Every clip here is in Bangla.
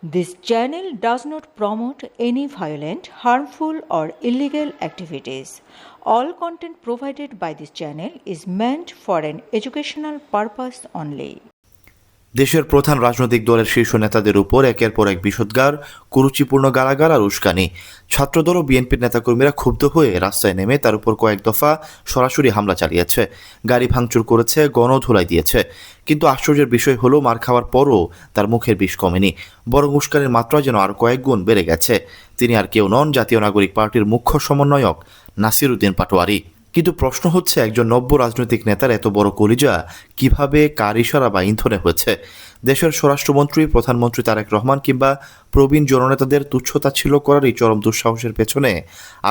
This channel does not promote any violent, harmful, or illegal activities. All content provided by this channel is meant for an educational purpose only. দেশের প্রধান রাজনৈতিক দলের শীর্ষ নেতাদের উপর একের পর এক বিষোদ্গার, কুরুচিপূর্ণ গালাগাল আর উস্কানি। ছাত্রদল ও বিএনপির নেতাকর্মীরা ক্ষুব্ধ হয়ে রাস্তায় নেমে তার উপর কয়েক দফা সরাসরি হামলা চালিয়েছে, গাড়ি ভাঙচুর করেছে, গণধোলাই দিয়েছে। কিন্তু আশ্চর্যের বিষয় হলো, মার খাওয়ার পরও তার মুখের বিষ কমেনি, বরং উস্কানির মাত্রা যেন আরও কয়েক গুণ বেড়ে গেছে। তিনি আর কেউ নন, জাতীয় নাগরিক পার্টির মুখ্য সমন্বয়ক নাসিরউদ্দিন পাটোয়ারি। কিন্তু প্রশ্ন হচ্ছে, একজন নব্য রাজনৈতিক নেতার এত বড় কলিজা কিভাবে, কার ইশারা বা ইন্ধনে হয়েছে? দেশের স্বরাষ্ট্রমন্ত্রী, প্রধানমন্ত্রী তারেক রহমান কিংবা প্রবীণ জননেতাদের তুচ্ছতাচ্ছিল্য করার এই চরম দুঃসাহসের পেছনে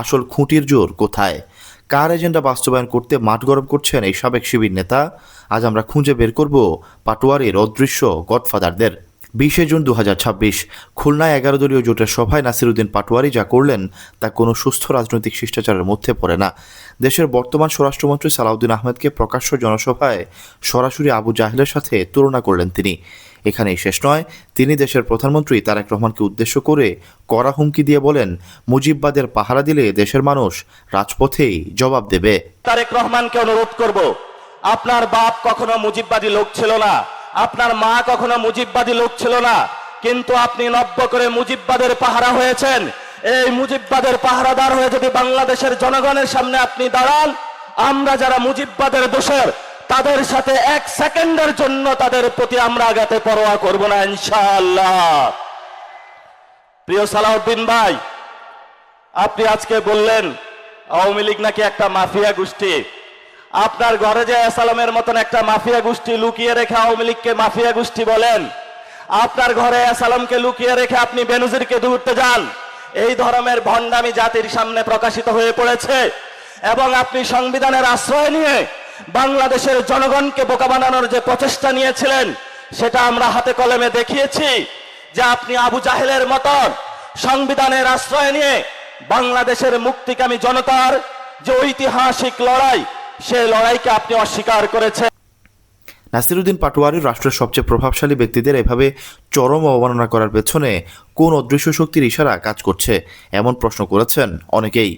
আসল খুঁটির জোর কোথায়? কার এজেন্ডা বাস্তবায়ন করতে মাঠ গরম করছেন এই সাবেক শিবির নেতা? আজ আমরা খুঁজে বের করব পাটোয়ারির অদৃশ্য গডফাদারদের। 20 জুন 2026 খুলনায় 11 দলীয় জোটের সভায় নাসিরউদ্দিন পাটোয়ারি যা করলেন তা কোনো সুস্থ রাজনৈতিক শিষ্টাচারের মধ্যে পড়ে না। দেশের বর্তমান স্বরাষ্ট্রমন্ত্রী সালাউদ্দিন আহমেদকে প্রকাশ্য জনসভায় সরাসরি আবু জাহেলের সাথে তুলনা করলেন তিনি। এখানেই শেষ নয়, তিনি দেশের প্রধানমন্ত্রী তারেক রহমানকে উদ্দেশ্য করে কড়া হুমকি দিয়ে বলেন, মুজিববাদের পাহারা দিলে দেশের মানুষ রাজপথেই জবাব দেবে। তারেক রহমানকে অনুরোধ করব, আপনার বাপ কখনো মুজিববাদী লোক ছিল না, আপনার মা কখনো মুজিববাদী লোক ছিল না, কিন্তু আপনি নব্য করে মুজিববাদের পাহারা হয়েছেন। এই মুজিববাদের পাহারাদার হয়ে যদি বাংলাদেশের জনগণের সামনে আপনি দাঁড়ান, আমরা যারা মুজিববাদের দোষর তাদের সাথে এক সেকেন্ডের জন্য তাদের প্রতি আমরা আঘাতে পরোয়া করব না, ইনশাআল্লাহ। প্রিয় সালাউদ্দিন ভাই, আপনি আজকে বললেন আওয়ামী লীগ নাকি একটা মাফিয়া গোষ্ঠী। আপনার ঘরে যে আসালামের মতন একটা মাফিয়া গোষ্ঠী লুকিয়ে রেখে আওয়ামী লীগকে মাফিয়া গোষ্ঠী বলেন, আপনার ঘরে আসালামকে লুকিয়ে রেখে আপনি বেনজিরকে ধরতে যান, এই ধরনের ভণ্ডামি জাতির সামনে প্রকাশিত হয়ে পড়েছে। এবং আপনি সংবিধানের আশ্রয় নিয়ে বাংলাদেশের জনগণকে বোকা বানানোর যে প্রচেষ্টা নিয়েছিলেন, সেটা আমরা হাতে কলমে দেখিয়েছি যে আপনি আবু জাহেলের মতন সংবিধানের আশ্রয় নিয়ে বাংলাদেশের মুক্তিকামী জনতার যে ঐতিহাসিক লড়াই, সেই লড়াইকে আপনি অস্বীকার করেছেন। নাসিরউদ্দিন পাটোয়ারি রাষ্ট্রের সবচেয়ে প্রভাবশালী ব্যক্তিদের এভাবে চরম অবমাননা করার পেছনে কোন অদৃশ্য শক্তির ইশারা কাজ করছে, এমন প্রশ্ন করেছেন অনেকেই।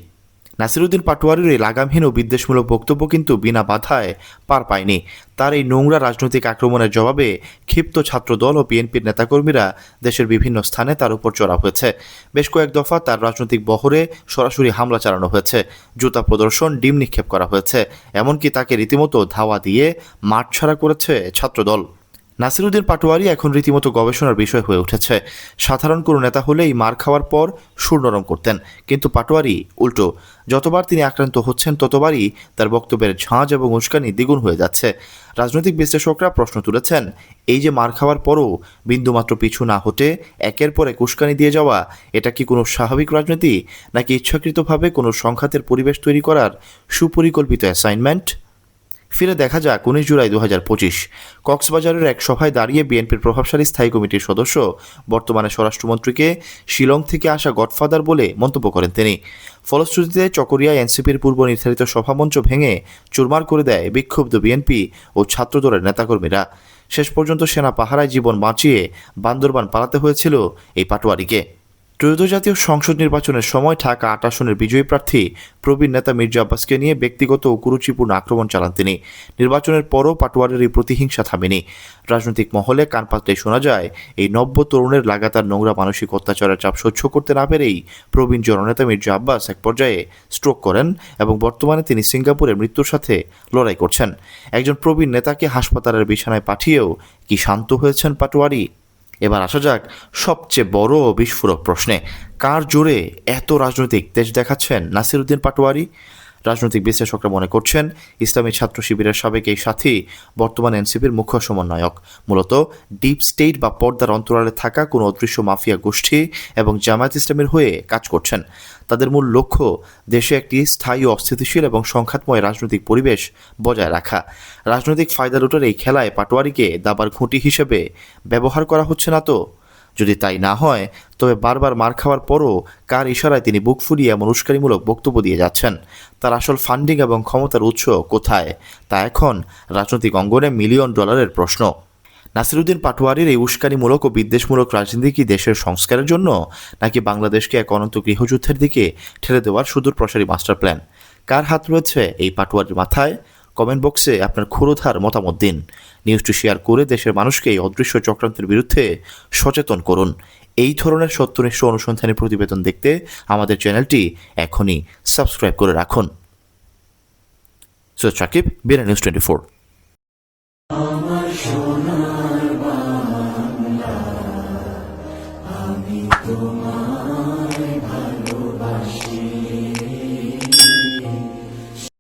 নাসিরউদ্দিন পাটোয়ারির এই লাগামহীন ও বিদ্বেষমূলক বক্তব্য কিন্তু বিনা বাধায় পার পায়নি। তার এই নোংরা রাজনৈতিক আক্রমণের জবাবে ক্ষিপ্ত ছাত্রদল ও বিএনপির নেতাকর্মীরা দেশের বিভিন্ন স্থানে তার উপর চড়া হয়েছে। বেশ কয়েক দফা তার রাজনৈতিক বহরে সরাসরি হামলা চালানো হয়েছে, জুতা প্রদর্শন, ডিম নিক্ষেপ করা হয়েছে, এমনকি তাকে রীতিমতো ধাওয়া দিয়ে মাঠ ছাড়া করেছে ছাত্রদল। নাসিরউদ্দিন পাটোয়ারি এখন রীতিমতো গবেষণার বিষয় হয়ে উঠেছে। সাধারণ কোনো নেতা হলেই মার খাওয়ার পর সুর নরম করতেন, কিন্তু পাটোয়ারি উল্টো। যতবার তিনি আক্রান্ত হচ্ছেন, ততবারই তার বক্তব্যের ঝাঁজ এবং উস্কানি দ্বিগুণ হয়ে যাচ্ছে। রাজনৈতিক বিশ্লেষকরা প্রশ্ন তুলেছেন, এই যে মার খাওয়ার পরও বিন্দুমাত্র পিছু না হতে একের পর এক উস্কানি দিয়ে যাওয়া, এটা কি কোনো স্বাভাবিক রাজনীতি, নাকি ইচ্ছাকৃতভাবে কোনো সংঘাতের পরিবেশ তৈরি করার সুপরিকল্পিত অ্যাসাইনমেন্ট? ফিরে দেখা যাক 19 জুলাই 2025 কক্সবাজারের এক সভায় দাঁড়িয়ে বিএনপির প্রভাবশালী স্থায়ী কমিটির সদস্য, বর্তমানে স্বরাষ্ট্রমন্ত্রীকে শিলং থেকে আসা গডফাদার বলে মন্তব্য করেন তিনি। ফলশ্রুতিতে চকরিয়ায় এনসিপির পূর্ব নির্ধারিত সভামঞ্চ ভেঙে চুরমার করে দেয় বিক্ষুব্ধ বিএনপি ও ছাত্রদলের নেতাকর্মীরা। শেষ পর্যন্ত সেনা পাহারায় জীবন বাঁচিয়ে বান্দরবান পালাতে হয়েছিল এই পাটোয়ারিকে। ত্রয়োদশ জাতীয় সংসদ নির্বাচনের সময় ঢাকা 8 আসনের বিজয়ী প্রার্থী প্রবীণ নেতা মির্জা আব্বাসকে নিয়ে ব্যক্তিগত ও কুরুচিপূর্ণ আক্রমণ চালান তিনি। নির্বাচনের পরও পাটোয়ারির এই প্রতিহিংসা থামেনি। রাজনৈতিক মহলে কান পাতলেই শোনা যায়, এই নব্য তরুণের লাগাতার নোংরা মানসিক অত্যাচারের চাপ সহ্য করতে না পেরেই প্রবীণ জননেতা মির্জা আব্বাস এক পর্যায়ে স্ট্রোক করেন এবং বর্তমানে তিনি সিঙ্গাপুরে মৃত্যুর সাথে লড়াই করছেন। একজন প্রবীণ নেতাকে হাসপাতালের বিছানায় পাঠিয়েও কি শান্ত হয়েছেন পাটোয়ারি? এবার আসা যাক সবচেয়ে বড় ও বিস্ফোরক প্রশ্নে, কার জোরে এত রাজনৈতিক তেজ দেখাচ্ছেন নাসিরউদ্দিন পাটোয়ারি? রাজনৈতিক বিশ্লেষকরা মনে করছেন, ইসলামী ছাত্র শিবিরের সাবেক এই সাথী বর্তমান এনসিপির মুখ্য সমন্বয়ক মূলত ডিপ স্টেট বা পর্দার অন্তরালে থাকা কোনো অদৃশ্য মাফিয়া গোষ্ঠী এবং জামায়াত ইসলামের হয়ে কাজ করছেন। তাদের মূল লক্ষ্য দেশে একটি স্থায়ী, অস্থিতিশীল এবং সংঘাতময় রাজনৈতিক পরিবেশ বজায় রাখা। রাজনৈতিক ফায়দা লুটের এই খেলায় পাটোয়ারিকে দাবার খুঁটি হিসেবে ব্যবহার করা হচ্ছে না তো? যদি তাই না হয়, তবে বারবার মার খাওয়ার পরও কার ইশারায় তিনি বুক ফুলিয়ে এমন উস্কানিমূলক বক্তব্য দিয়ে যাচ্ছেন? তার আসল ফান্ডিং এবং ক্ষমতার উৎস কোথায়? তা এখন রাজনৈতিক অঙ্গনে $1 মিলিয়ন প্রশ্ন। নাসিরুদ্দিন পাটোয়ারির এই উস্কানিমূলক ও বিদ্বেষমূলক রাজনীতি কি দেশের সংস্কারের জন্য, নাকি বাংলাদেশকে এক অনন্ত গৃহযুদ্ধের দিকে ঠেলে দেওয়ার সুদূর প্রসারী মাস্টার প্ল্যান? কার হাত রয়েছে এই পাটোয়ারির মাথায়? কমেন্ট বক্সে আপনার ক্ষুরোধার মতামত দিন। নিউজটি শেয়ার করে দেশের মানুষকে এই অদৃশ্য চক্রান্তের বিরুদ্ধে সচেতন করুন। এই ধরনের সত্যনিষ্ঠ অনুসন্ধানী প্রতিবেদন দেখতে আমাদের চ্যানেলটি এখনই সাবস্ক্রাইব করে রাখুন। সৈয়দ সাকিব, বিনা নিউজ 24। আমার সোনার বাংলা, আমি তোমায় ভালোবাসি।